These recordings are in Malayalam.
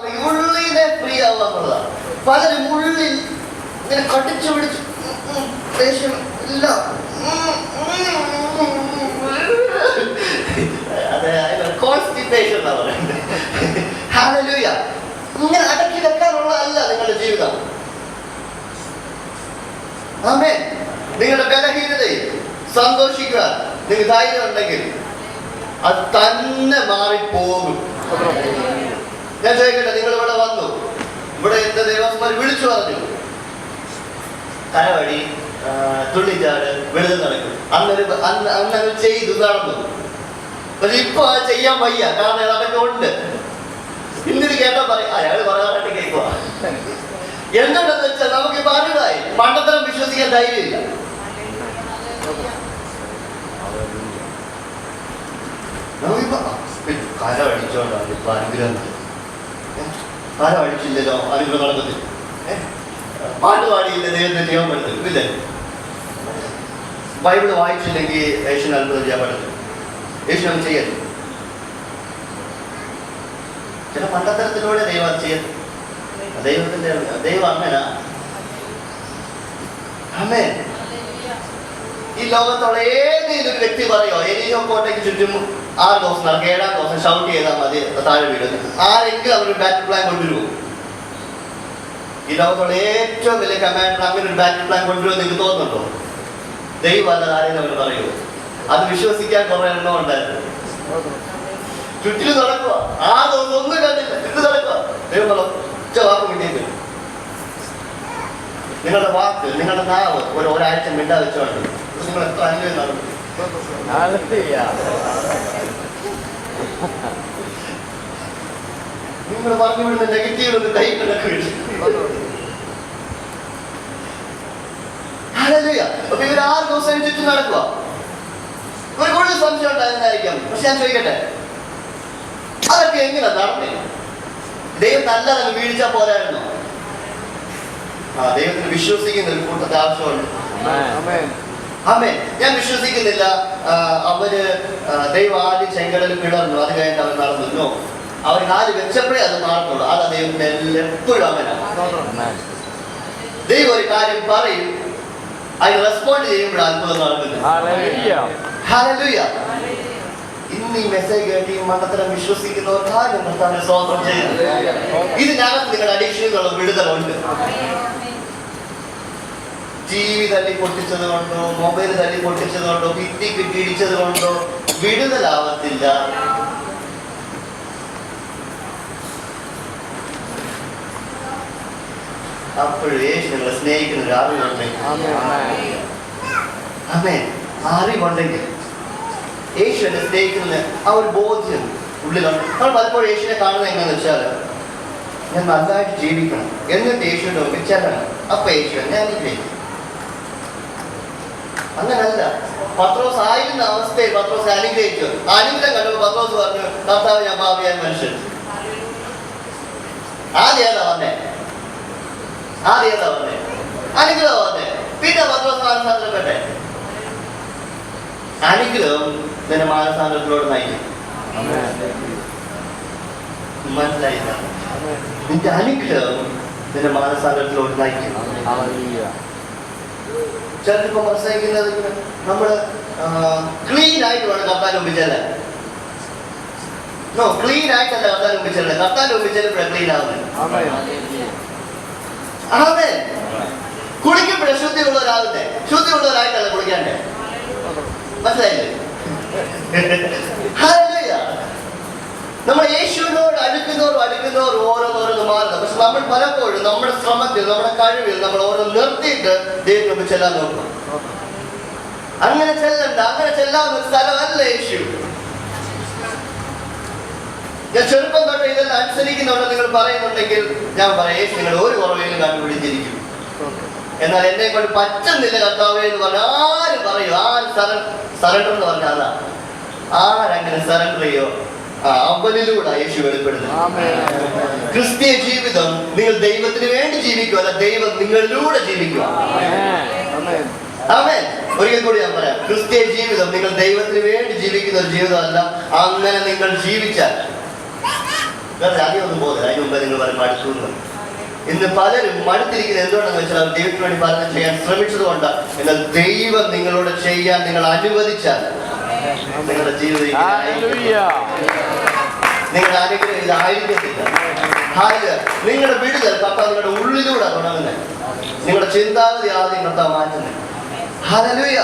ഉള്ളിനെ ഫ്രീ ആവുക എന്നുള്ളതാണ്. പലരും ഉള്ളിൽ ഇങ്ങനെ കടിച്ചു പിടിച്ച് ദേഷ്യം ഇല്ല, കോൺസ്റ്റിപ്പേഷൻ എന്നാ പറയുന്നത്. ഹല്ലേലൂയ. ഇങ്ങനെ അടക്കി വെക്കാനുള്ളതല്ല നിങ്ങളുടെ ജീവിതം. ആമേൻ. നിങ്ങളുടെ ബലഹീനതയിൽ സന്തോഷിക്കുക. നിങ്ങൾക്ക് ധൈര്യം ഉണ്ടെങ്കിൽ അത് തന്നെ മാറിപ്പോകും. ഞാൻ ചോദിക്കട്ടെ, നിങ്ങൾ ഇവിടെ വന്നു, ഇവിടെ എന്റെ ദേവസ്മാർ വിളിച്ചു പറഞ്ഞു കരവടി, തുള്ളിച്ചാട്, വെളുതെ നടക്കും. അന്നത് ചെയ്തു നടന്നു. പക്ഷെ ഇപ്പൊ അത് ചെയ്യാൻ വയ്യ, കാരണം അതൊക്കെ ഉണ്ട്. ഇന്നിത് കേട്ടാ പറയും അയാൾ പറയാനായിട്ട് കേൾക്കുക. എന്തുണ്ടെന്ന് വെച്ചാൽ നമുക്കിപ്പോ അറിവായി, മണ്ടത്തരം വിശ്വസിക്കാൻ ധൈര്യമില്ല. നമുക്കിപ്പോ കരവടിച്ചോണ്ടാണ് ഇപ്പൊ അനുഗ്രഹം. കരവടിച്ചില്ലല്ലോ അനുഗ്രഹം നടക്കത്തില്ല. പാട്ട് പാടിയില്ല ദൈവത്തിന് ചെയ്യാൻ പറ്റത്തില്ല, ഇല്ലേ? ബൈബിള് വായിച്ചില്ലെങ്കിൽ യേശുവിന് അത്ഭുതം ചെയ്യാൻ പറ്റത്തില്ല. യേശു അത് ചെയ്യരുത്. ചില മണ്ടത്തരത്തിലൂടെ ദൈവം അത് ചെയ്യരുത്. ദൈവം അങ്ങനെ. ആമേൻ. ഈ ലോകത്തുള്ള ഏതെങ്കിലും ഒരു വ്യക്തി പറയോ എരിയോ കോട്ടയ്ക്ക് ചുറ്റും 6 ദിവസം നടക്കുക, 7-ാം ദിവസം ഷൗട്ട് ചെയ്താൽ മതി താഴെ വീടുന്നു, ആരെങ്കിലും അവരൊരു ബാറ്ററി പ്ലാൻ കൊണ്ടുവരുമോ? ഈ ലോകത്തുള്ള ഏറ്റവും വലിയ കമാൻഡർ അങ്ങനെ ഒരു ബാറ്ററി പ്ലാൻ കൊണ്ടുവരുമെന്ന് നിങ്ങൾക്ക് തോന്നുന്നുണ്ടോ? ദൈവം അല്ല ആരെയും അവർ പറയുമോ? അത് വിശ്വസിക്കാൻ കുറെ എണ്ണം ഉണ്ടായിരുന്നു. ചുറ്റിലും നടക്കുക, 6 ദിവസം ഒന്നും കണ്ടില്ല, ചുറ്റും നടക്കുക. ദൈവം ഒറ്റ വാക്ക് മിണ്ടിയത്. നിങ്ങളുടെ വാക്ക്, നിങ്ങളുടെ നാവ് ഒരാഴ്ച മിണ്ടാ വെച്ചോണ്ട് നിങ്ങൾ എത്ര അനുഭവം നടന്നു. നിങ്ങൾ പറഞ്ഞു വിടുന്ന നെഗറ്റീവ് കൈ കിടക്ക് വീട്ടിൽ. അപ്പൊ ഇവർ 6 ദിവസം ചുറ്റും നടക്കുക. ഒരു കൂടുതൽ സംശയം ഉണ്ടായിരുന്നായിരിക്കാം. പക്ഷെ ഞാൻ ചോദിക്കട്ടെ, അതൊക്കെ എങ്ങനെ നടന്നേ? ദൈവം നല്ലതങ്ങ് വീഴ്ചാ പോരായിരുന്നോ? ദൈവത്തിന് വിശ്വസിക്കുന്ന ഒരു കൂട്ടത്തെ ആവശ്യമുണ്ട്. ആമേൻ. ഞാൻ വിശ്വസിക്കുന്നില്ല അവര് ദൈവം ആദ്യം ചെങ്കടലിൽ പിളർന്നു, അത് കഴിഞ്ഞിട്ട് അവർ നടന്നു. അവർ കാല് വെച്ചപ്പോഴേ അത് മാറുന്നുള്ളൂ. അത് ദൈവത്തിന് എപ്പോഴും അങ്ങനെയാണ്. ദൈവം ഒരു കാര്യം പറയും, അതിന് റെസ്പോണ്ട് ചെയ്യുമ്പോഴാണ് അത്ഭുതം നടക്കുന്നത്. ഹല്ലേലൂയ. ഇന്ന് ഈ മെസ്സേജ് കേട്ട് ഈ മണ്ടത്തരം വിശ്വസിക്കുന്നവർക്കാരും കർത്താവിനെ സ്തോത്രം ചെയ്യുന്നത്. ഇതിനകത്ത് നിങ്ങളുടെ അഡിക്ഷനുകളുള്ള വിടുതലുണ്ട്. TV തല്ലി പൊട്ടിച്ചത് കൊണ്ടോ, മൊബൈൽ തല്ലി പൊട്ടിച്ചത് കൊണ്ടോ, ഭിത്തി കിട്ടിയിടിച്ചത് കൊണ്ടോ വിടുതലാവത്തില്ല. അപ്പോഴും യേശു നിങ്ങളെ സ്നേഹിക്കുന്ന ഒരു അറിവുണ്ടെങ്കിൽ, ആമേൻ, അറിവുണ്ടെങ്കിൽ യേശു എന്നെ സ്നേഹിക്കുന്ന ആ ഒരു ബോധ്യം ഉള്ളിലുണ്ട്. നമ്മൾ പലപ്പോഴും യേശുവിനെ കാണുന്നത് എങ്ങനെയാണെന്ന് വെച്ചാൽ, ഞാൻ നല്ലതായിട്ട് ജീവിക്കണം, എന്നിട്ട് യേശുവിന്റെ മുമ്പിൽ ചെല്ലണം, അപ്പൊ യേശു എന്നെ അനുഗ്രഹിക്കും. അങ്ങനല്ല. പത്രോസ് ആയിരുന്ന അവസ്ഥയിൽ പത്രോസ് അനുഗ്രഹിച്ചു. അനുഗ്രഹം കണ്ടപ്പോൾ പത്രോസ് പറഞ്ഞു, കർത്താവ് ഞാൻ പാപിയായ മനുഷ്യൻ. ആദ്യം ഏതാ വന്നേ? അനുഗ്രഹം വന്നേ. പിന്നെ പത്രോസ് മാനസാന്തരപ്പെട്ടെ. അനുഗ്രഹം നിന്റെ മാനസാന്തരത്തിലോട് നയിക്കും. മനസ്സിലായില്ല? നിന്റെ അനുഗ്രഹം നിന്റെ മാനസാന്തരത്തിലോട് നയിക്കും. ചിലപ്പോൾ മനസ്സിലാക്കുന്നത് നമ്മള് ക്ലീൻ ആയിട്ട് വേണം കർത്താൻ ഒപ്പിച്ചല്ലേ. ക്ലീൻ ആയിട്ടല്ല കർത്താൻ ഒപ്പിച്ചല്ലേ. കർത്താൻ ഒപ്പിച്ചപ്പോഴാണ് ക്ലീൻ ആവുന്നത്. അതെ, കുളിക്കുമ്പോഴേ ശുദ്ധിയുള്ളവരാകുന്നേ. ശുദ്ധിയുള്ളവരായിട്ടല്ല കുളിക്കാണ്ടേ. മനസ്സിലായില്ലേ? ഹല്ലേലൂയ. നമ്മൾ യേശുവിനോട് അടുക്കുന്നവർ ഓരോന്നോരോന്ന് മാറുന്നത്. പക്ഷെ നമ്മൾ പലപ്പോഴും നമ്മുടെ ശ്രമത്തിൽ, നമ്മുടെ കഴിവിൽ നമ്മൾ ഓരോ നിർത്തിയിട്ട് ദൈവത്തിന് ചെല്ലാൻ നോക്കണം. അങ്ങനെ ചെല്ലണ്ട. അങ്ങനെ ചെല്ലാവുന്ന സ്ഥലമല്ല യേശു. ഞാൻ ചെറുപ്പം തൊട്ട് ഇതെല്ലാം അനുസരിക്കുന്നുണ്ട് നിങ്ങൾ പറയുന്നുണ്ടെങ്കിൽ ഞാൻ പറയാം, യേശു നിങ്ങൾ ഒരു കുറവേലും കണ്ടുപിടിച്ചിരിക്കും. എന്നാൽ എന്നെ കൊണ്ട് പറ്റുന്നില്ല കർത്താവേ എന്ന് പറഞ്ഞാൽ ആര് പറയും? ആര് സറണ്ടർ എന്ന് പറഞ്ഞാൽ അതാ. ആരങ്ങനെ സറണ്ടർ ചെയ്യോ അവനിലൂടെ യേശു വെളിപ്പെടുന്നത്. ക്രിസ്തീയ ജീവിതം നിങ്ങൾ ദൈവത്തിന് വേണ്ടി ജീവിക്കുക, അല്ല ദൈവം നിങ്ങളിലൂടെ ജീവിക്കുക. ആമേൻ. ഒരിക്കൽ കൂടി ഞാൻ പറയാം, ക്രിസ്തീയ ജീവിതം നിങ്ങൾ ദൈവത്തിന് വേണ്ടി ജീവിക്കുന്ന ഒരു ജീവിതമല്ല. അങ്ങനെ നിങ്ങൾ ജീവിച്ചാൽ വേറെ ആദ്യമൊന്നും പോകുന്നത്. അതിന് മുമ്പ് നിങ്ങൾ പറയും മടുത്തു എന്ന് പറയും. ഇന്ന് പലരും മടുത്തിരിക്കുന്നത് എന്തുകൊണ്ടെന്ന് വെച്ചാൽ അവർ ദൈവത്തിന് വേണ്ടി പലതും ചെയ്യാൻ ശ്രമിച്ചത് കൊണ്ട്. എന്നാൽ ദൈവം നിങ്ങളോട് ചെയ്യാൻ നിങ്ങൾ അനുവദിച്ചാൽ നിങ്ങളുടെ ജീവിതം നിങ്ങളുടെ അനുഗ്രഹം ഇതായിരിക്കത്തില്ല. നിങ്ങളുടെ വിടുതൽ കർത്താവ് നിങ്ങളുടെ ഉള്ളിലൂടെ തുടങ്ങുന്നത്. നിങ്ങളുടെ ചിന്താഗതി ആദ്യം കർത്താവ് മാറ്റുന്നത്. ഹല്ലേലൂയ.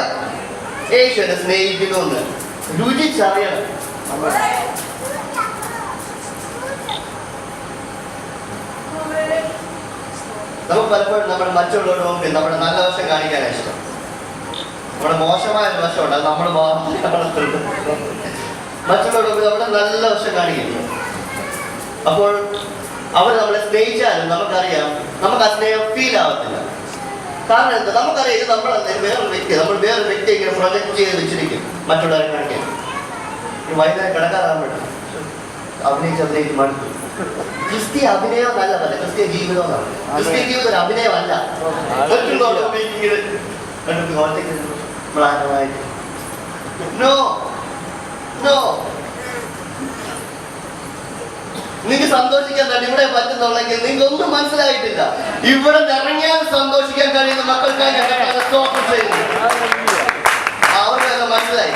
യേശുവിനെ സ്നേഹിക്കുന്നുവെന്ന് രുചിച്ചറിയണം. നമുക്ക് പലപ്പോഴും നമ്മുടെ മറ്റുള്ളവരുടെ മുമ്പിൽ നമ്മുടെ നല്ല വശം കാണിക്കാനാണ് ഇഷ്ടം. നമ്മുടെ മോശമായ ഒരു വശമുണ്ട്, അത് നമ്മൾ മറ്റുള്ളവരുടെ മുമ്പിൽ നമ്മുടെ നല്ല വശം കാണിക്കുന്നു. അപ്പോൾ അവർ നമ്മളെ സ്നേഹിച്ചാലും നമുക്കറിയാം നമുക്ക് ആ സ്നേഹം ഫീൽ ആവത്തില്ല. കാരണം എന്താ? നമുക്കറിയാം ഇത് നമ്മൾ വേറൊരു വ്യക്തി ഇങ്ങനെ പ്രൊജക്ട് ചെയ്ത് വെച്ചിരിക്കും മറ്റുള്ളവരെ കാണിക്കാൻ. ഈ വൈകുന്നേരം കിടക്കാറാകുമ്പോഴാണ് അഭിനയിച്ച് മടുത്തു. ക്രിസ്തീയ അഭിനയം നല്ലതല്ല, ക്രിസ്തീയ ജീവിതം എന്നാണ്. ക്രിസ്തീയ ജീവിതം ഒരു അഭിനയമല്ല. നിങ്ങൾക്ക് സന്തോഷിക്കാൻ തന്നെ ഇവിടെ പറ്റുന്നുണ്ടെങ്കിൽ നിങ്ങൾക്ക് ഒന്നും മനസ്സിലായിട്ടില്ല. ഇവിടെ ഇറങ്ങിയാൽ സന്തോഷിക്കാൻ കഴിയുന്ന മക്കൾക്കായി അവർക്കൊക്കെ മനസ്സിലായി.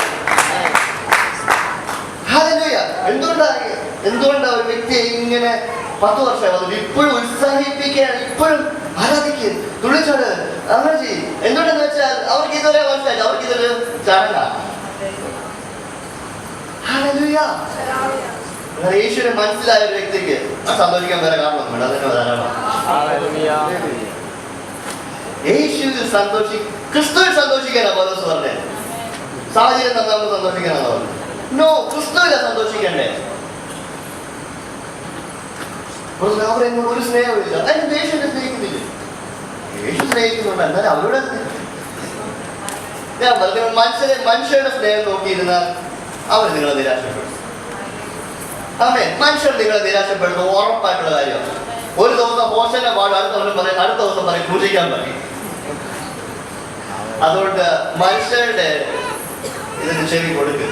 എന്തുകൊണ്ടാണ് ഒരു വ്യക്തിയെ ഇങ്ങനെ 10 വർഷമായി വന്നിട്ട് ഇപ്പോഴും ഉത്സാഹിപ്പിക്കാൻ, ഇപ്പോഴും ആരാധിക്കുക, തുള്ളിച്ചോട് അങ്ങനെ ചെയ്യും? എന്തുകൊണ്ടെന്ന് വെച്ചാൽ അവർക്ക് ഇതുവരെ മനസ്സിലായി, അവർക്ക് ഇതൊരു ചടങ്ങാണ്. യേശുവിനെ മനസ്സിലായ ഒരു വ്യക്തിക്ക് സന്തോഷിക്കാൻ വേറെ കാരണം വേണ്ട, അതിന് ധാരാളമാണ്. യേശുവിൽ ക്രിസ്തുവിൽ സന്തോഷിക്കാനാ പൗലോസ് പറഞ്ഞത്. സാഹചര്യം നമ്മൾ സന്തോഷിക്കാനാണ് പറഞ്ഞത്. നോ, ക്രിസ്തുവിനെ സന്തോഷിക്കണ്ടേ. അവരെന്നോട് ഒരു സ്നേഹമില്ല, അതിന് യേശുവിനെ സ്നേഹിക്കുന്നില്ല. യേശു സ്നേഹിക്കുന്നുണ്ട്, എന്നാലും അവരുടെ ഞാൻ പറഞ്ഞു മനുഷ്യരുടെ സ്നേഹം നോക്കിയിരുന്നാൽ അവർ നിങ്ങളെ നിരാശപ്പെടും. മനുഷ്യർ നിങ്ങളെ നിരാശപ്പെടുന്നത് ഉറപ്പായിട്ടുള്ള കാര്യമാണ്. ഒരു ദിവസം പോഷന്റെ പാട് അടുത്ത ദിവസം പറയും പൂജിക്കാൻ പറയും. അതുകൊണ്ട് മനുഷ്യരുടെ ഇതിന് ചെവി കൊടുക്കുക.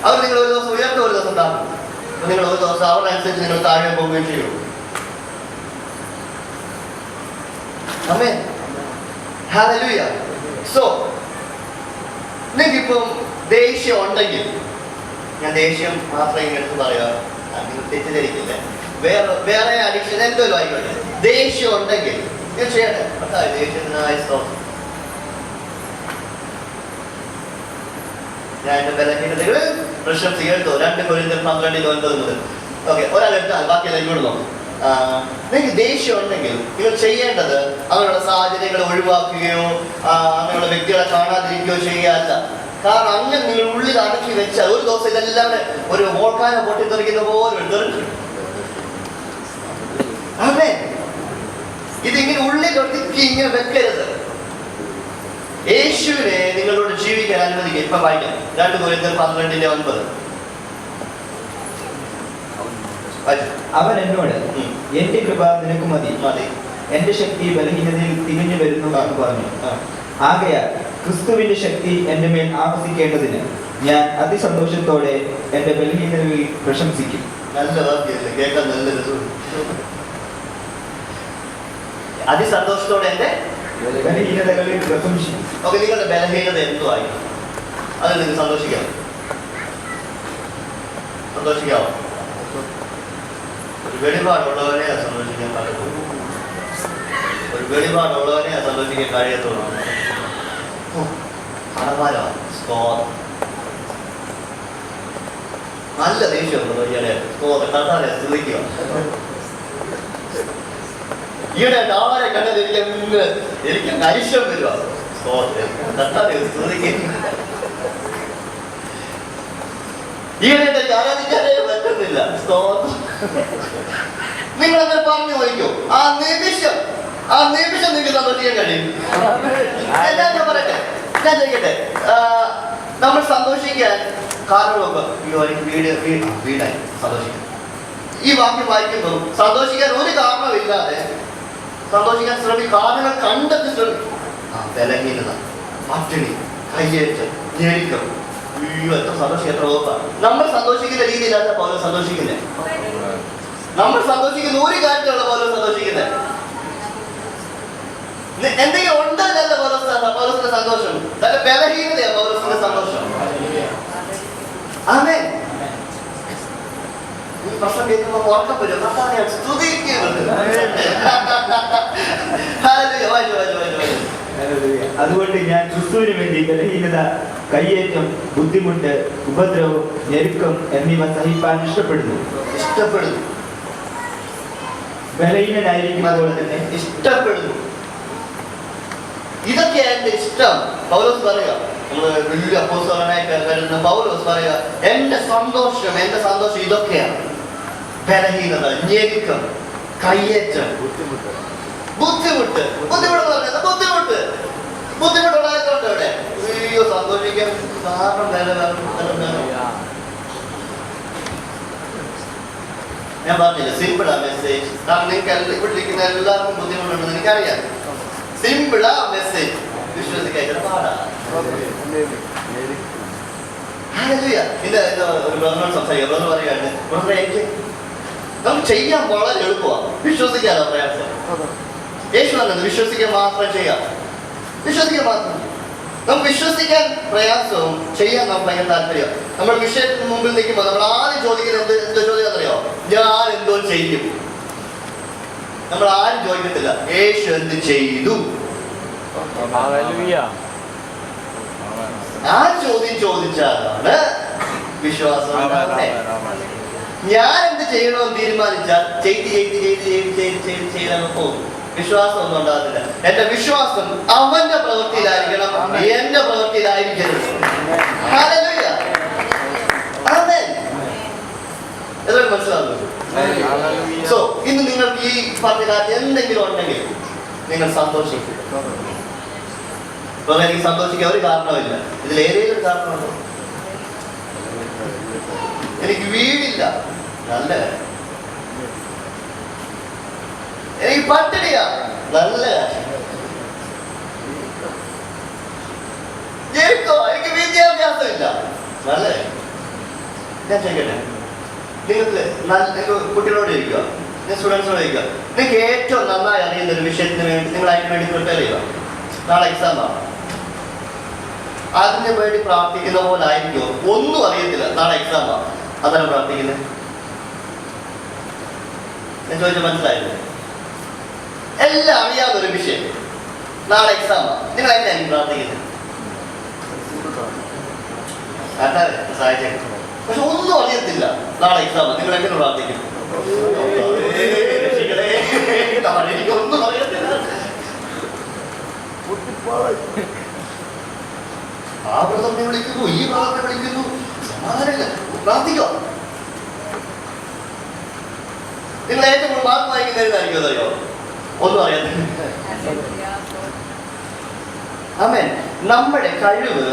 അവർ നിങ്ങൾ ഒരു ദിവസം ഉയർന്ന ഒരു ദിവസം താഴും. നിങ്ങൾ ഒരു ദിവസം അവരനുസരിച്ച് നിങ്ങൾ താഴെ പോവുകയും ചെയ്യും. ഹല്ലേലൂയ. സോ നിങ്ങൾക്കിപ്പം ദേഷ്യം ഉണ്ടെങ്കിൽ, ഞാൻ ദേഷ്യം മാത്രം ഇങ്ങനെ എടുത്ത് പറയാം, നിങ്ങൾ തെറ്റിദ്ധരിക്കില്ല, വേറെ അഡിക്ഷൻ എന്തോലും ആയിക്കോട്ടെ, ദേഷ്യം ഉണ്ടെങ്കിൽ തീർച്ചയായിട്ടും ദേഷ്യത്തിനായി ഞാൻ എന്റെ ബലഹീനതകൾ പ്രശംസികൾ 2 കൊരിന്ത്യർ 12:9 മുതൽ. ഓക്കെ, ഒരാളെടുത്താൽ ബാക്കിയെല്ലാം ഇങ്ങോട്ട് നോക്കും. നിങ്ങൾക്ക് ദേഷ്യം ഉണ്ടെങ്കിൽ നിങ്ങൾ ചെയ്യേണ്ടത് അങ്ങനെയുള്ള സാഹചര്യങ്ങളെ ഒഴിവാക്കുകയോ അങ്ങനെയുള്ള വ്യക്തികളെ കാണാതിരിക്കുകയോ ചെയ്യുകയല്ല. കാരണം അങ്ങനെ നിങ്ങൾ ഉള്ളിൽ അടക്കി വെച്ചാൽ ഒരു ദിവസം ഇതെല്ലാം ഒരു വോൾക്കാനോ പൊട്ടിത്തെറിക്കുന്ന പോലെ തെറിക്കും. അതെ, ഇതിങ്ങനെ ഉള്ളിൽ ഒതുക്കി ഇങ്ങനെ വെക്കരുത്. യേശുവിനെ നിങ്ങളോട് ജീവിക്കാൻ അനുവദിക്കുക. ഇപ്പൊ വായിക്കാം 2 കൊരിന്ത്യർ 12:9. അവൻ എന്നോട് എന്റെ കൃപ നിനക്ക് മതി, എന്റെ ശക്തി ബലഹീനതയിൽ തികഞ്ഞു വരുന്നു എന്ന് പറഞ്ഞു. ആകയാൽ ക്രിസ്തുവിന്റെ ശക്തി എന്റെ മേൽ ആവസിക്കേണ്ടതിന് ഞാൻ അതിസന്തോഷത്തോടെ എന്റെ ബലഹീനതയിൽ പ്രശംസിക്കും. നല്ല വാക്യല്ലേ, കേൾക്കാൻ നല്ല രസം. അതിസന്തോഷത്തോടെ എന്റെ ബലഹീനതകളിൽ പ്രശംസിക്കും. ഓക്കെ, നിങ്ങളുടെ ബലഹീനത എന്തുവായി അത് നിങ്ങൾ സന്തോഷിക്കാമോ? ഒരു വെളിപാടുള്ളവനെ സന്തോഷിക്കാൻ പറ്റത്തുള്ളൂ. ഒരു വെളിപാടുള്ളവനെ സന്തോഷിക്കാൻ കഴിയത്തുള്ളൂ. നല്ല ദേഷ്യമുണ്ടോ ഈയിടെ? കർത്താവിനെ സ്തുതിക്കുക. ഈയിടെ ആരെ കണ്ടത് എനിക്ക് ഐശ്വര്യം വരുക. കർത്താവിനെ സ്തുതിക്കുക. ഈയിടെ ആരാധിക്കാനേ പറ്റുന്നില്ല. നിങ്ങളെന്നെ പറഞ്ഞു പോയിക്കോ. ആ നിമിഷം നിങ്ങൾക്ക് സന്തോഷിക്കാൻ കഴിയും. ഞാൻ പറയട്ടെ, ഞാൻ ചോദിക്കട്ടെ, നമ്മൾ സന്തോഷിക്കാൻ കാരണമൊക്കെ വീടായി സന്തോഷിക്കാം. ഈ വാക്യം വായിക്കുമ്പോൾ സന്തോഷിക്കാൻ ഒരു കാരണമില്ലാതെ സന്തോഷിക്കാൻ കാരണങ്ങൾ കണ്ടെത്തി ശ്രമിക്കും. ബലഹീനത, പട്ടിണി, കയ്യേറ്റം, ഞെരുക്കം, അയ്യോ എത്ര സന്തോഷം, എത്ര ഉറപ്പാ. നമ്മൾ സന്തോഷിക്കുന്ന രീതിയിലല്ല പൗലോസ് സന്തോഷിക്കുന്നത്. നമ്മൾ സന്തോഷിക്കുന്ന ഒരു കാര്യത്തിലുള്ള പൗലോസ് സന്തോഷിക്കുന്നത്. എന്തെങ്കിലും ഉണ്ടല്ല പൗലോസിന്റെ സന്തോഷം. തന്റെ ബലഹീനതയാ പൗലോസിന്റെ സന്തോഷം. ആമേൻ. ഈ പ്രശ്നം കേൾക്കുമ്പോൾ ഉറക്കം വരും. സ്തുതിക്കുന്നത്. അതുകൊണ്ട് ഞാൻ ക്രിസ്തുവിന് വേണ്ടി ബലഹീനത, കയ്യേറ്റം, ബുദ്ധിമുട്ട്, ഉപദ്രവം, ഞെരുക്കം എന്നിവ സഹിപ്പാൻ ഇഷ്ടപ്പെടുന്നു. ബലഹീനനായിരിക്കുമ്പോൾ തന്നെ ഇഷ്ടപ്പെടുന്നു. ഇതൊക്കെയാണ് എന്റെ ഇഷ്ടം. പൗലോസ് പറയുക, നമ്മള് വലിയ അപ്പോസ്തലനായിട്ട് കരുതുന്ന പൗലോസ് പറയുക, എന്റെ സന്തോഷം ഇതൊക്കെയാണ്. ബലഹീനത, ഞെരുക്കം, കയ്യേറ്റം, ബുദ്ധിമുട്ടുള്ളതായിട്ടുണ്ട് ഇവിടെ. അയ്യോ സന്തോഷിക്കാൻ കാരണം ഞാൻ പറഞ്ഞില്ല, സിമ്പിളാ മെസ്സേജ്. കാരണം നിങ്ങൾക്ക് ഇവിടെ ഇരിക്കുന്ന എല്ലാവർക്കും ബുദ്ധിമുട്ടുണ്ടെന്ന് എനിക്കറിയാം. സിമ്പിളാ മെസ്സേജ്, വിശ്വസിക്കാൻ പാടാ. ഒരു ബ്രദറിനോട് സംസാരിക്കുക. ബ്രദർ പറയുകയാണ്, ബ്രദറെ എനിക്ക് നമുക്ക് ചെയ്യാൻ വളരെ എളുപ്പമാണ്, വിശ്വസിക്കാനോ പ്രയാസം. യേശു പറഞ്ഞത് വിശ്വസിക്കാൻ മാത്രം ചെയ്യാം. വിശ്വസിക്കാൻ മാത്രം. നമുക്ക് വിശ്വസിക്കാൻ പ്രയാസവും ചെയ്യാൻ നമുക്ക് ഭയങ്കര താല്പര്യം. നമ്മൾ വിഷയത്തിന് മുമ്പിൽ നിൽക്കുമ്പോൾ നമ്മൾ ആരും ചോദിക്കുന്നത് എന്തോ ചോദ്യം അറിയോ? ഞാൻ എന്തോ ചെയ്യും. നമ്മൾ ആരും ചോദിക്കത്തില്ല യേശു എന്ത് ചെയ്തു. ആ ചോദ്യം ചോദിച്ചാലാണ് വിശ്വാസം. ഞാൻ എന്ത് ചെയ്യണമെന്ന് തീരുമാനിച്ചാൽ ചെയ്താണ് പോകും. വിശ്വാസം ഒന്നും ഉണ്ടാകത്തില്ല. എന്റെ വിശ്വാസം അവന്റെ പ്രവൃത്തിയിലായിരിക്കണം, എന്റെ പ്രവൃത്തിയിലായിരിക്കരുത്. എല്ലാവരും മനസ്സിലാവുന്നു. സോ ഇന്ന് നിങ്ങൾക്ക് ഈ പറഞ്ഞ കാര്യം എന്തെങ്കിലും ഉണ്ടെങ്കിൽ നിങ്ങൾ സന്തോഷിക്കും. എനിക്ക് സന്തോഷിക്കാൻ ഒരു കാരണമില്ല. ഇതിൽ ഏതെങ്കിലും ഒരു കാരണമുണ്ടോ? എനിക്ക് വീടില്ല, നല്ല കാര്യം. എനിക്ക് പട്ടിണിയാ, നല്ല കാര്യം. എനിക്ക് വിദ്യാഭ്യാസമില്ല, നല്ല കാര്യം. ഞാൻ ചോദിക്കട്ടെ, നിങ്ങൾക്ക് കുട്ടികളോട് ഇരിക്കുക, സ്റ്റുഡൻസിനോട് ഇരിക്കുക, നിങ്ങൾക്ക് ഏറ്റവും നന്നായി അറിയുന്ന ഒരു വിഷയത്തിന് വേണ്ടി നിങ്ങൾ അതിന് വേണ്ടി പ്രിപ്പയർ ചെയ്യുക. നാളെ എക്സാമാണ്, അതിന് വേണ്ടി പ്രാർത്ഥിക്കുന്ന പോലെ ആയിരിക്കുമോ? ഒന്നും അറിയത്തില്ല, നാളെ എക്സാമാണ്, അതാണ് പ്രാർത്ഥിക്കുന്നത്. ഞാൻ ചോദിച്ചാൽ മനസ്സിലായില്ലേ? എല്ലാം അറിയാവുന്നൊരു വിഷയം, നാളെ എക്സാമാണ്, നിങ്ങൾ അതിനായിരിക്കും പ്രാർത്ഥിക്കുന്നത്. സഹായിച്ചേക്കും. പക്ഷെ ഒന്നും അറിയത്തില്ല, നാളെ എക്സാം, നിങ്ങൾ എങ്ങനെ പ്രാർത്ഥിക്കും? എനിക്കൊന്നും അറിയത്തില്ല. ആ വ്രതത്തെ വിളിക്കുന്നു, ഈ വ്രതത്തെ വിളിക്കുന്നു, സമാധാനമില്ല, പ്രാർത്ഥിക്കോ? നിങ്ങൾ ഏറ്റവും കൂടുതൽ മാർക്ക് വായിക്കുന്നതായിരിക്കും അതറിയോ? ഒന്നും അറിയത്തില്ല. ആമേൻ. നമ്മുടെ കഴിവ്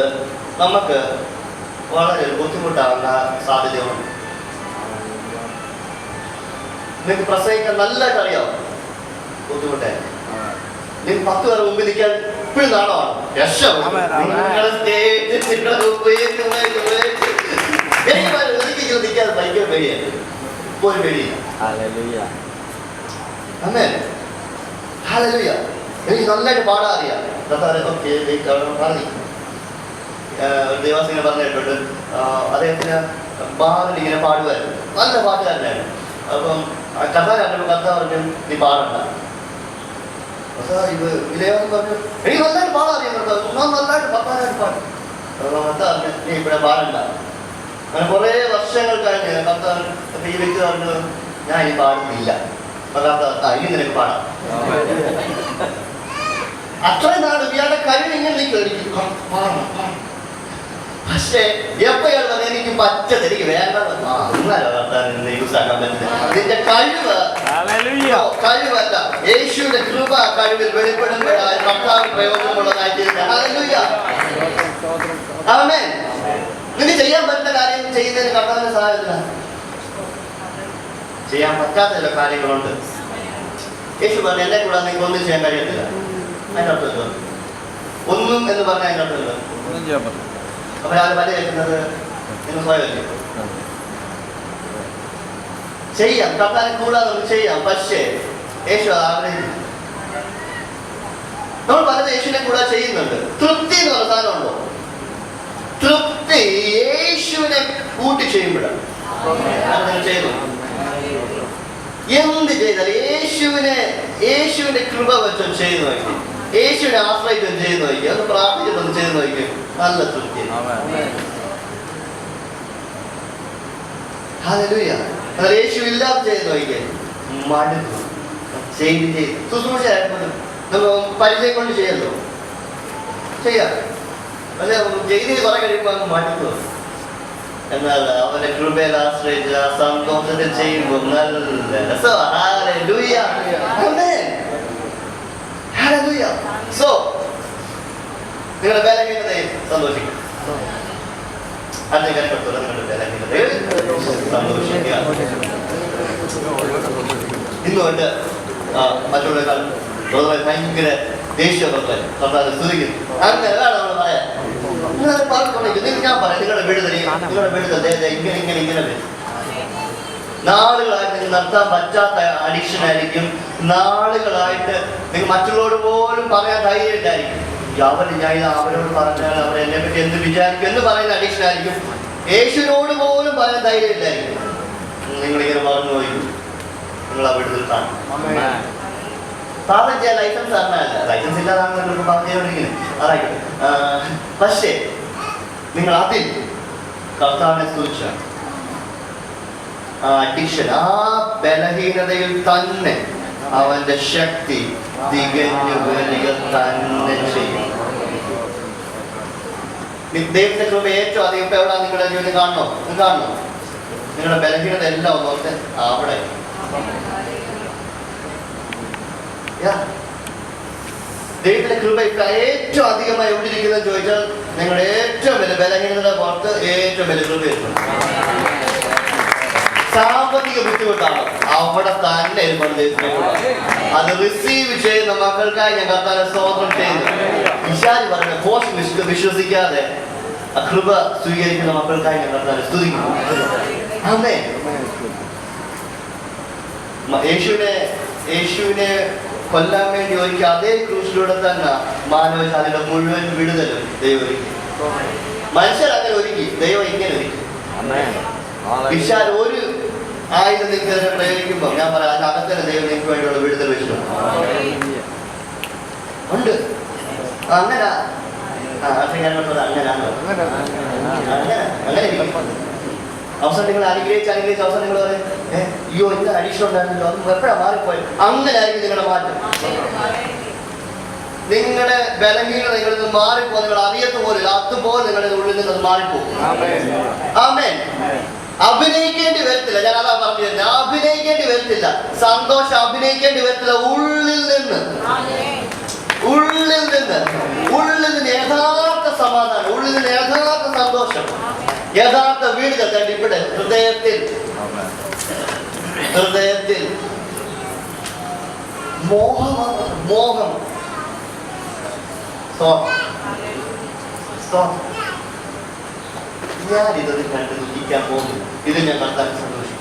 നമുക്ക് വളരെ ബുദ്ധിമുട്ടാവുന്ന സാധ്യതയുണ്ട്. നിങ്ങൾക്ക് പ്രസംഗിക്കാൻ നല്ലതായിട്ട് അറിയാം, ബുദ്ധിമുട്ടേ. നിങ്ങൾക്ക് 10 പേർ മുമ്പിൽ നിൽക്കാൻ ഇപ്പോഴും നാണമാണ്. എനിക്ക് നിൽക്കാതെ ഭയങ്കര പേടിയാണ്, ഇപ്പോൾ ഒരു പേടിയില്ല. അമ്മേ ഹല്ലേലൂയ. എനിക്ക് നല്ലതായിട്ട് പാടാൻ അറിയാം. പറഞ്ഞു ദേവാസിങ്ങനെ പറഞ്ഞു കേട്ടിട്ടുണ്ട്, അദ്ദേഹത്തിന് ബാറിൽ ഇങ്ങനെ പാടുമായിരുന്നു, നല്ല പാട്ടുകാരനായിരുന്നു. അപ്പം കഥ കണ്ടപ്പോൾ കഥ പറഞ്ഞു, നീ പാടണ്ട. ദേവാസൻ പറഞ്ഞു, എനിക്ക് നല്ലതായിട്ട് പാടാൻ അറിയാം, ഞാൻ നല്ലതായിട്ട് പത്താനായിട്ട് പാടും. കഥ പറഞ്ഞു, നീ ഇവിടെ പാടണ്ട. അങ്ങനെ കുറേ വർഷങ്ങൾ കഴിഞ്ഞ് കഥ ഈ വ്യക്തി പറഞ്ഞു, ഞാൻ ഈ പാടുന്നില്ല. ഇനി നിനക്ക് പാടാം. അത്രയും നാട് ഇയാളുടെ കഴിവ് ഇങ്ങനെ നിൽക്കും, പക്ഷേ എപ്പോഴാണ് പറഞ്ഞത് എനിക്ക് പറ്റത്, എനിക്ക് വേണ്ട. നിന്റെ കഴിവല്ല, യേശുവിന്റെ കൃപ കഴിവിൽ വെളിപ്പെടുമ്പോഴാണ് കർത്താവ് പ്രയോജനമുള്ളതായിട്ട്. ആമേൻ. നിനക്ക് ചെയ്യാൻ പറ്റുന്ന കാര്യം ചെയ്യുന്നതിന് കർത്താവിന്റെ സഹായത്തില്ല. ചെയ്യാൻ പറ്റാത്ത ചില കാര്യങ്ങളുണ്ട്. യേശു പറഞ്ഞു, എന്നെ കൂടാതെ നിങ്ങൾക്ക് ഒന്നും ചെയ്യാൻ കഴിയത്തില്ല. അതിൻ്റെ അർത്ഥം ഒന്നും എന്ന് പറഞ്ഞാൽ അതിൻ്റെ അർത്ഥം അപ്പൊ ഞാൻ പല കേൾക്കുന്നത് നിങ്ങൾ സ്വയമല്ലേ ചെയ്യാം, കർത്താനെ കൂടാതെ നമുക്ക് ചെയ്യാം. പക്ഷേ യേശു ആഗ്രഹിക്കുന്നു. നമ്മൾ പലത് യേശുവിനെ കൂടാതെ ചെയ്യുന്നുണ്ട്. തൃപ്തി എന്ന് പറഞ്ഞ സാധനമുണ്ടോ? തൃപ്തി യേശുവിനെ കൂട്ടി ചെയ്യുമ്പോഴാണ് ചെയ്യുന്നു. എന്ത് ചെയ്താലും യേശുവിന്റെ കൃപ വെച്ചോ ചെയ്തു നോക്കി, യേശുവിനെ ആശ്രയിച്ചോ ചെയ്തു നോക്കി, ഒന്ന് പ്രാർത്ഥിച്ചൊന്ന് ചെയ്തു നോക്കി, നല്ല തൃപ്തി. ഹല്ലേലൂയ. യേശു ഇല്ലാതെ ചെയ്ത് നോക്കിയേ മടുക്കും. ചെയ്ത് ശുശ്രൂഷ പരിചയം കൊണ്ട് ചെയ്യല്ലോ, ചെയ്യാം. പക്ഷെ ചെയ്ത് കുറെ കഴിയുമ്പോൾ അങ്ങ് മടുക്കും. എന്നാൽ അവന്റെ കൃപയിൽ ആശ്രയിച്ച് ആ സന്തോഷത്തിൽ ചെയ്യുമ്പോൾ നല്ല രസമാണ്. ഹല്ലേലൂയ. ആമേൻ. ഹല്ലേലൂയ. സോ നിങ്ങളുടെ ബലഹീനതയിൽ സന്തോഷിക്കും. നിങ്ങളുടെ ബലഹീനതയിൽ സന്തോഷിക്കുക. ഇന്നുകൊണ്ട് മറ്റുള്ളവരെക്കാൾ ഭയങ്കര ദേഷ്യപ്പെട്ട കർത്താവിനെ സ്തുതിക്കുന്നു. അങ്ങനെ നമ്മൾ പറയാം. ഞാൻ പറയാം, നിങ്ങളുടെ വിടുതൽ ഇങ്ങനെ വരും. നാളുകളായിട്ട് നിങ്ങൾ നടത്താൻ പറ്റാത്ത അഡിക്ഷൻ ആയിരിക്കും. നാളുകളായിട്ട് നിങ്ങൾ മറ്റുള്ളവരോട് പോലും പറയാൻ ധൈര്യമില്ലായിരിക്കും. ഞാൻ അവരോട് പറഞ്ഞാൽ അവർ എന്നെ പറ്റി എന്ത് വിചാരിക്കും എന്ന് പറയുന്ന അഡിക്ഷൻ ആയിരിക്കും. യേശുവിനോട് പോലും പറയാൻ ധൈര്യമില്ലായിരിക്കും. നിങ്ങളിങ്ങനെ മറന്നു പോയി നിങ്ങൾ ആ വിടുതൽ കാണും. പാപം ചെയ്യാൻ ലൈസൻസ് അറിഞ്ഞല്ല, ലൈസൻസ് ഇല്ലാതാണ് നിങ്ങൾക്ക് പാപം ചെയ്യാണ്ടിരിക്കുന്നത്, അതായിക്കോട്ടെ. പക്ഷേ നിങ്ങൾ അതിൽ കർത്താവിനെ സ്തുതിച്ച ആ അഡിക്ഷൻ, ആ ബലഹീനതയിൽ തന്നെ അവന്റെ ശക്തി തികഞ്ഞു വരിക തന്നെ ചെയ്യും. ദൈവത്തിന്റെ കൃപ ഏറ്റവും അധികം ഇപ്പൊ എവിടെ നിങ്ങളുടെ ജീവിതം കാണണോ? നിങ്ങളുടെ ബലഹീനത എല്ലാം ഒന്ന് അവിടെ. ദൈവത്തിന്റെ കൃപ ഇപ്പൊ ഏറ്റവും അധികമായി എവിടെയിരിക്കുന്നത് ചോദിച്ചാൽ നിങ്ങളുടെ ഏറ്റവും വലിയ ബലഹീനതയുടെ പുറത്ത് ഏറ്റവും വലിയ കൃപ എത്തും. സാമ്പത്തിക ബുദ്ധിമുട്ടാണ്, അവിടെ തന്നെ അത് റിസീവ് ചെയ്യുന്ന മക്കൾക്കായി ഞാൻ കർത്താവിനെ സ്തോത്രം ചെയ്യുന്നു. വിശാരി പറഞ്ഞ പോസ്റ്റ് വിശ്വസിക്കാതെ ആ കൃപ സ്വീകരിക്കുന്ന മക്കൾക്കായി ഞാൻ കർത്താവിനെ സ്തുതിക്കുന്നു. ആമേൻ. യേശുവിനെ കൊല്ലാൻ വേണ്ടി ഒരിക്കൽ അതേ ക്രൂശിലൂടെ തന്നെ മാനവജാതിയുടെ മുഴുവൻ വിടുതലും ദൈവം ഒരുക്കി. മനുഷ്യർ അങ്ങനെ ഒരുക്കി, ദൈവം ഇങ്ങനെ ഒരുക്കി. വിശാൽ ഒരു ആയുധം നിങ്ങൾക്ക് പ്രയോഗിക്കുമ്പോൾ ഞാൻ പറയാം, അതിനകത്തന്നെ ദൈവം നിങ്ങൾക്ക് വേണ്ടിയുള്ള വിടുതൽ വെച്ചിട്ടുണ്ട്. ഉണ്ട് അങ്ങനെ അവസാനം നിങ്ങൾ അനുഗ്രഹിച്ച് അവസാനം നിങ്ങൾ പറയും, അയ്യോ ഇന്ന് അഡീഷൻ ഉണ്ടായിരുന്നല്ലോ, അത് എപ്പോഴാണ് മാറിപ്പോയി. അങ്ങനെ ആയിരിക്കും നിങ്ങളുടെ മാറ്റം. നിങ്ങളുടെ ബലഹീനത നിങ്ങളിൽ നിന്ന് മാറിപ്പോ, നിങ്ങൾ അറിയത്ത് പോലും അതുപോലെ നിങ്ങളുടെ ഉള്ളിൽ നിന്ന് മാറിപ്പോകും. ആമേൻ. അഭിനയിക്കേണ്ടി വരത്തില്ല. ഞാൻ അതാ പറഞ്ഞു, അഭിനയിക്കേണ്ടി വരത്തില്ല. സന്തോഷം അഭിനയിക്കേണ്ടി വരത്തില്ല. ഉള്ളിൽ നിന്ന് യഥാർത്ഥ സമാധാനം, ഉള്ളിൽ നിന്ന് യഥാർത്ഥ സന്തോഷം, യഥാർത്ഥ വീടുകൾ കണ്ട് ഇവിടെ ഹൃദയത്തിൽ മോഹം ഞാൻ ഇതൊന്നും കണ്ട് ദുഃഖിക്കാൻ പോകുന്നു. ഇത് ഞാൻ കണ്ടാൽ സന്തോഷിക്കും.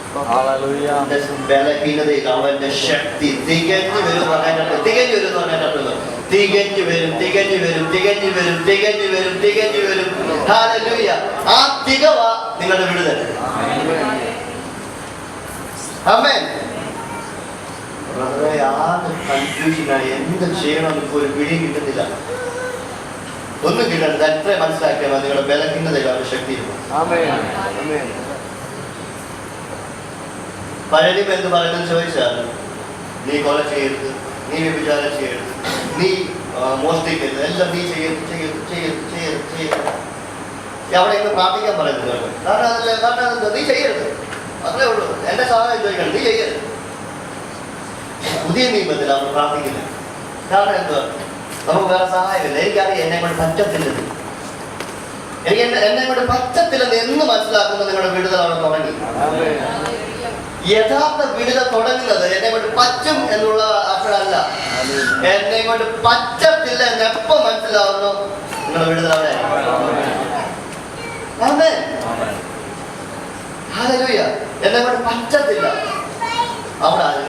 ബലഹീനതയിൽ അവന്റെ ശക്തി തികഞ്ഞു വരും പറയാനായിട്ട്, തികഞ്ഞു വരും പറയാനായിട്ടുള്ളത്. തികഞ്ഞു വരും. ഹല്ലേലൂയ. ആ തികവ നിങ്ങളുടെ വിടുതൽ. ആമേൻ. കൺഫ്യൂഷനായി എന്ത് ചെയ്യണമെന്ന് ഇപ്പോൾ ഒരു പിടി കിട്ടുന്നില്ല. ഒന്നും കിട്ടരുത്. എത്ര മനസ്സിലാക്കിയാൽ മതി നിങ്ങളുടെ ബലഹീനതയിൽ അവരുടെ ശക്തി. പഴനിമ എന്ന് പറയുന്നത് ചോദിച്ചാൽ, നീ കൊല ചെയ്യരുത്, നീ വ്യഭിചാരം ചെയ്യരുത്, നീ മോഷ്ടിക്കരുത്, എല്ലാം നീ ചെയ്യരുത്. അവിടെ ഇന്ന് പ്രാർത്ഥിക്കാൻ പറയുന്നത് കാരണം നീ ചെയ്യരുത്, അത്രേ ഉള്ളൂ. എന്റെ സഹായം ചോദിക്കണം, നീ ചെയ്യരുത്. പുതിയ നിയമത്തിൽ അവർ പ്രാർത്ഥിക്കില്ല. കാരണം എന്തുവാ? നമുക്ക് വേറെ സഹായമില്ല. എനിക്കറിയാം എന്നെ കൊണ്ട് പറ്റത്തില്ലെന്ന്. എന്നെ കൊണ്ട് പറ്റത്തില്ലെന്ന് എന്ന് മനസ്സിലാക്കുന്നത് നിങ്ങളുടെ വിടുതൽ അവിടെ തുടങ്ങി. യഥാർത്ഥ വിടുതൽ തുടങ്ങുന്നത് എന്നെ കൊണ്ട് പറ്റും എന്നുള്ള അപ്പോഴല്ല, എന്നെ കൊണ്ട് പറ്റത്തില്ല എന്ന് എപ്പോ മനസ്സിലാവുന്നു നിങ്ങളുടെ വിടുതൽ അവിടെ. ആമേൻ. ഹല്ലേലൂയ. എന്നെ കൊണ്ട് പറ്റത്തില്ല. അവിടെ